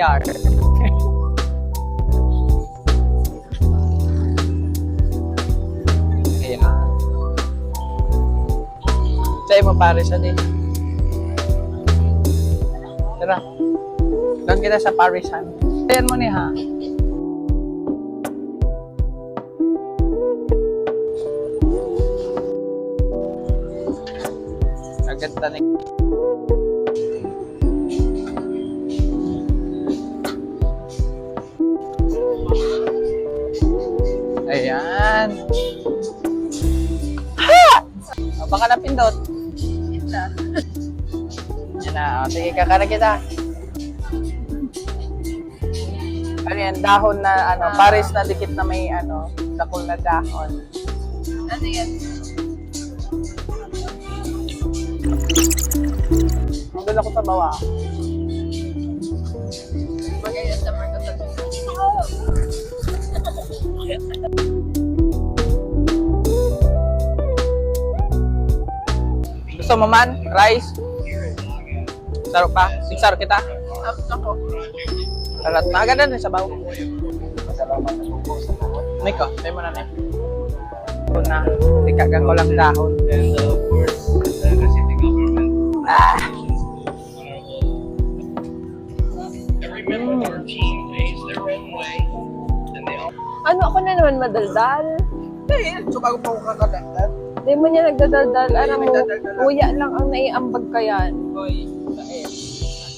CR. Ayan. Sa'yo mo Paris, adi. Tara. Doon kita sa Paris, ha? Ayan mo niya, ha? Agad na ayan. Ha! O, baka napindot. Yan na. Yan na. O, sige, kakara kita. Ano yan? Dahon na, ano, Paris na dikit na may, ano, dakol na dahon. Ano yan? Ang ganda ko sa bawa. Magaya sa mga kapatid. Gusto mo man? Rice? Saro pa? Siksaro kita? Tapos ako. Lalat na. Agad na sa bawa. May ko. May mo na na. Ito na. Tikagan ko lang dahon. And of course, the city government. Every member of our team pays their own way, and they all. Ano ako na naman madaldal? Eh, so bago pa ako kakadagdag. Hindi mo niya nagdadaldal. Alam mo, kuya lang ang naiambag ka yan. Hoy, sa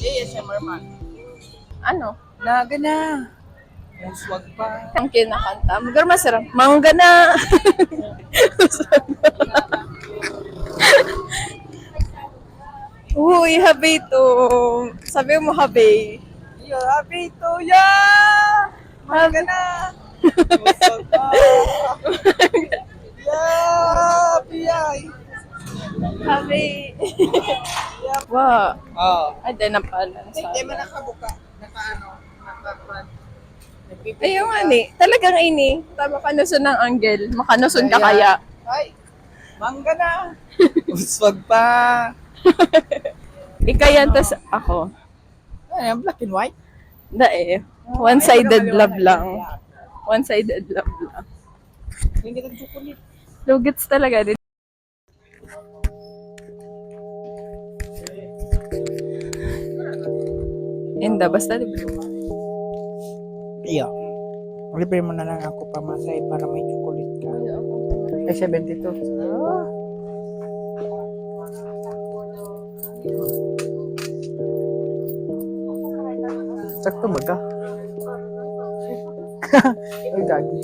ASMR man. Ano? Naga na. Yung swag pa. Ang kinakanta. Magar masarap. Mangga na! Uy, habi to. Sabi mo habi. Yo, happy to ya! Naga na. Yung swag pa. Yeah, piyay. Habi. Wow. Oh. Ay, di na pala. Hindi man nakabuka. Nakaano. Nakakuan. Ayun nga ni. Talagang ini. Tama ka nusun ng angle. Makanusun ka kaya. Ay, mangga na. Uswag pa. Ikayan tas ako. Ay, black and white. Dae. One-sided love lang. One-sided love lang. Hindi ka chocolate. Lugits talaga din. Inda, basta di ba? Iya. Libre mo na lang ako pamasay para may chocolate ka. Ay, 72. Sakto ba ka? Ay, gagi.